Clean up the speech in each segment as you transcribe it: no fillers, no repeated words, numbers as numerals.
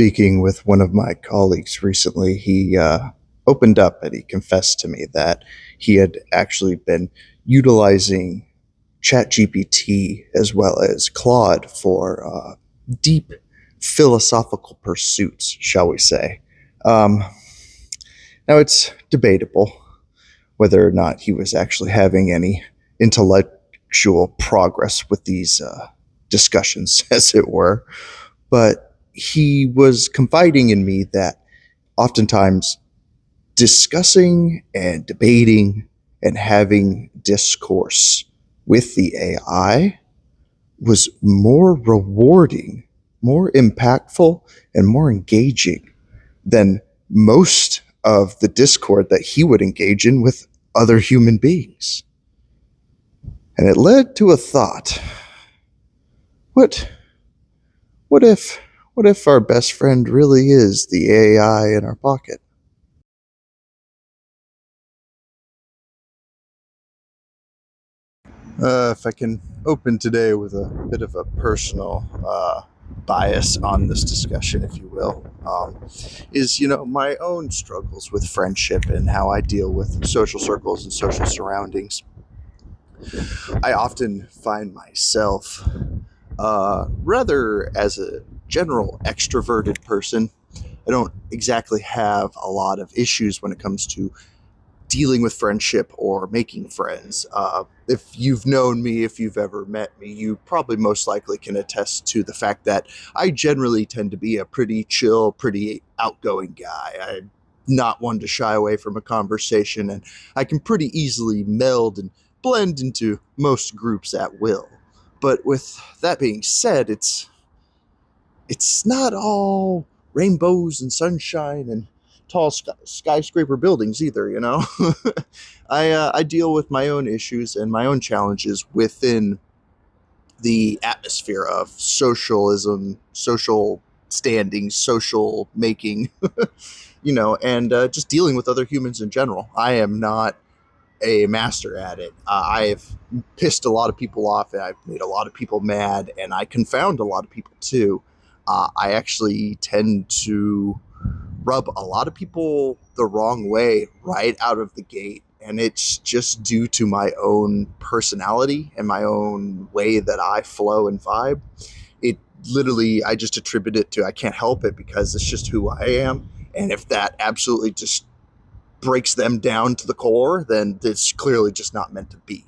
speaking with one of my colleagues recently, he opened up and he confessed to me that he had actually been utilizing ChatGPT as well as Claude for deep philosophical pursuits, shall we say. Um, Now, it's debatable whether or not he was actually having any intellectual progress with these discussions, as it were, but he was confiding in me that oftentimes discussing and debating and having discourse with the AI was more rewarding, more impactful, and more engaging than most of the discord that he would engage in with other human beings. And it led to a thought. What what if what if our best friend really is the AI in our pocket? If I can open today with a bit of a personal bias on this discussion, if you will, is my own struggles with friendship and how I deal with social circles and social surroundings. I often find myself rather as a general extroverted person. I don't exactly have a lot of issues when it comes to dealing with friendship or making friends. If you've known me, if you've ever met me, you probably most likely can attest to the fact that I generally tend to be a pretty chill, pretty outgoing guy. I'm not one to shy away from a conversation, and I can pretty easily meld and blend into most groups at will. But with that being said, it's not all rainbows and sunshine and tall skyscraper buildings either. I deal with my own issues and my own challenges within the atmosphere of socialism, social standing, social making, and just dealing with other humans in general. I am not a master at it. I've pissed a lot of people off, and I've made a lot of people mad, and I confound a lot of people too. I actually tend to rub a lot of people the wrong way right out of the gate, and it's just due to my own personality and my own way that I flow and vibe. It literally, I just attribute it to I can't help it because it's just who I am, and if that absolutely just breaks them down to the core, then it's clearly just not meant to be.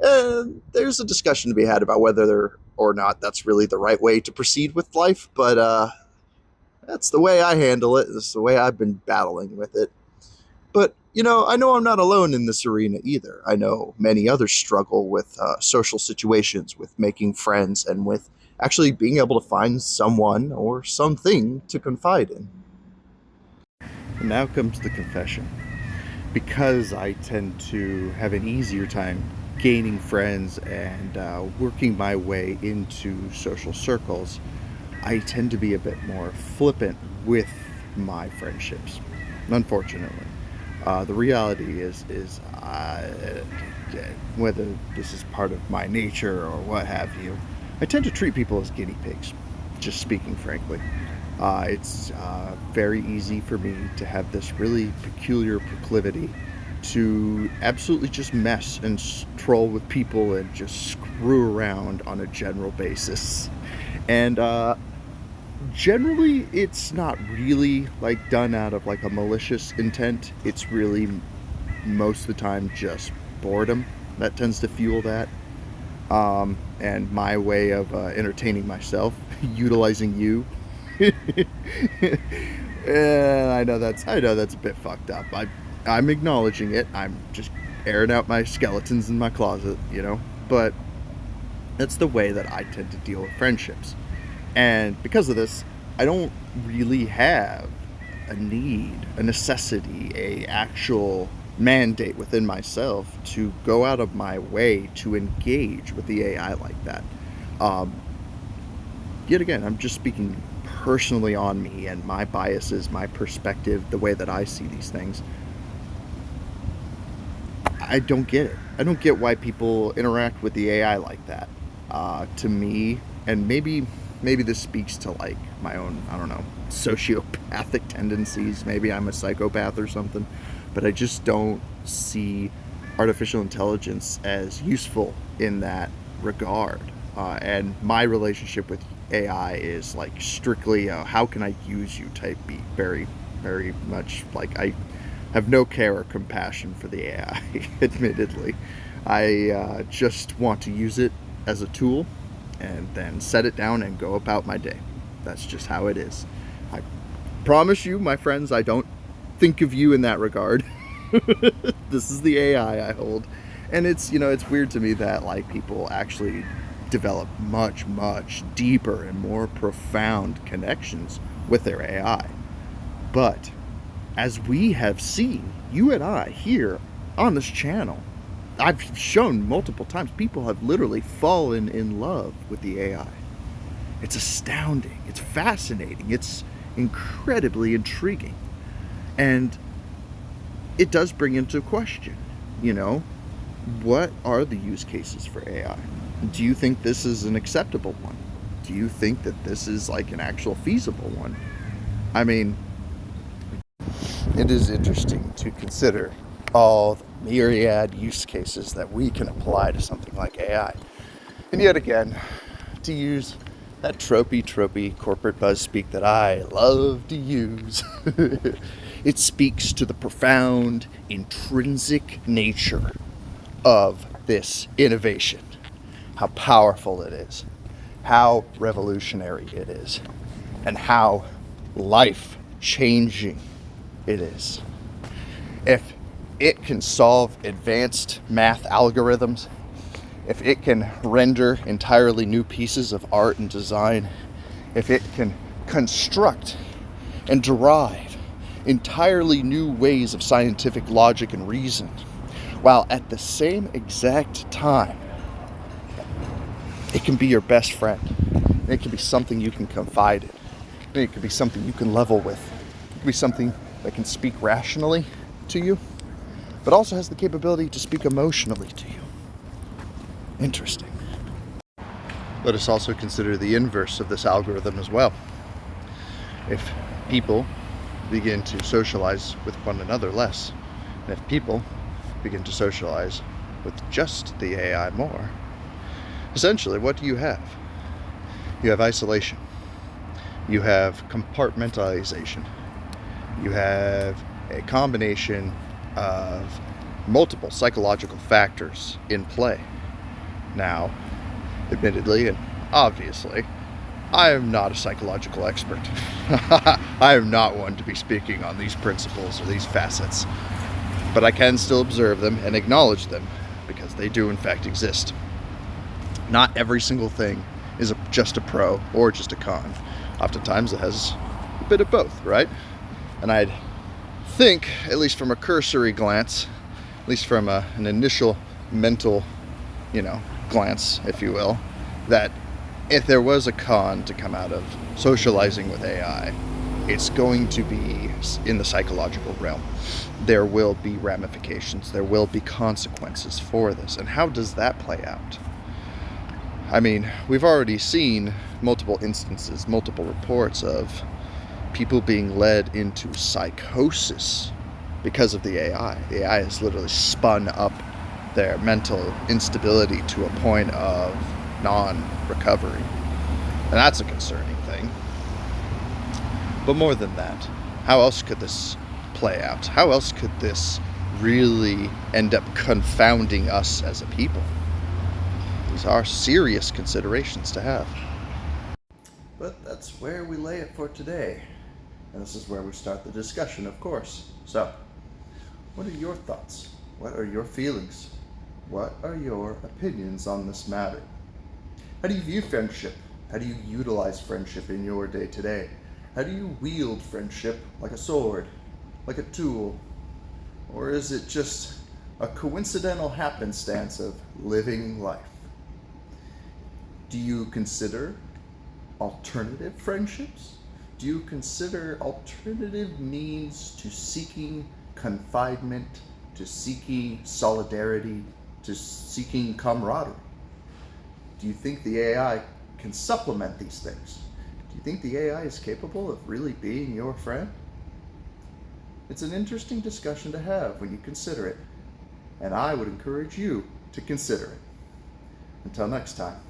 There's a discussion to be had about whether or not that's really the right way to proceed with life, but that's the way I handle it. This is the way I've been battling with it. But, I know I'm not alone in this arena either. I know many others struggle with social situations, with making friends, and with actually being able to find someone or something to confide in. And now comes the confession. Because I tend to have an easier time gaining friends and working my way into social circles, I tend to be a bit more flippant with my friendships. Unfortunately, the reality is whether this is part of my nature or what have you, I tend to treat people as guinea pigs. Just speaking frankly, it's very easy for me to have this really peculiar proclivity to absolutely just mess and troll with people and just screw around on a general basis. And generally, it's not really like done out of like a malicious intent. It's really most of the time just boredom that tends to fuel that. And my way of entertaining myself, utilizing you. And I know that's a bit fucked up. I'm acknowledging it. I'm just airing out my skeletons in my closet. But that's the way that I tend to deal with friendships. And because of this, I don't really have a need, a necessity, a actual mandate within myself to go out of my way to engage with the AI like that. Um, Yet again, I'm just speaking personally on me and my biases, my perspective, the way that I see these things. I don't get it. I don't get why people interact with the AI like that. To me, and maybe maybe this speaks to like my own, I don't know, sociopathic tendencies. Maybe I'm a psychopath or something, but I just don't see artificial intelligence as useful in that regard. And my relationship with AI is like strictly how can I use you type beat. Very, very much like I have no care or compassion for the AI, admittedly. I just want to use it as a tool and then set it down and go about my day. That's just how it is. I promise you, my friends, I don't think of you in that regard. This is the AI I hold. And it's, it's weird to me that like people actually develop much, much deeper and more profound connections with their AI. But as we have seen, you and I here on this channel, I've shown multiple times, people have literally fallen in love with the AI. It's astounding. It's fascinating. It's incredibly intriguing. And it does bring into question, what are the use cases for AI? Do you think this is an acceptable one? Do you think that this is like an actual feasible one? I mean, it is interesting to consider all the myriad use cases that we can apply to something like AI. And yet again, to use that tropey corporate buzz speak that I love to use, it speaks to the profound intrinsic nature of this innovation, how powerful it is, how revolutionary it is, and how life-changing it is. If it can solve advanced math algorithms, if it can render entirely new pieces of art and design, if it can construct and derive entirely new ways of scientific logic and reason, while at the same exact time, it can be your best friend. It can be something you can confide in. It can be something you can level with. It can be something that can speak rationally to you, but also has the capability to speak emotionally to you. Interesting. Let us also consider the inverse of this algorithm as well. If people begin to socialize with one another less, and if people begin to socialize with just the AI more, essentially, what do you have? You have isolation. You have compartmentalization. You have a combination of multiple psychological factors in play. Now, admittedly and obviously, I am not a psychological expert. I am not one to be speaking on these principles or these facets, but I can still observe them and acknowledge them because they do in fact exist. Not every single thing is just a pro or just a con. Oftentimes it has a bit of both, right? And I'd think, at least from a cursory glance, at least from an initial mental, glance, if you will, that if there was a con to come out of socializing with AI, it's going to be in the psychological realm. There will be ramifications. There will be consequences for this. And how does that play out? I mean, we've already seen multiple instances, multiple reports of people being led into psychosis because of the AI. The AI has literally spun up their mental instability to a point of non-recovery. And that's a concerning thing. But more than that, how else could this play out? How else could this really end up confounding us as a people? These are serious considerations to have. But that's where we lay it for today. And this is where we start the discussion, of course. So, what are your thoughts? What are your feelings? What are your opinions on this matter? How do you view friendship? How do you utilize friendship in your day-to-day? How do you wield friendship like a sword, like a tool? Or is it just a coincidental happenstance of living life? Do you consider alternative friendships? Do you consider alternative means to seeking confinement, to seeking solidarity, to seeking camaraderie? Do you think the AI can supplement these things. Do you think the AI is capable of really being your friend? It's an interesting discussion to have when you consider it, and I would encourage you to consider it. Until next time.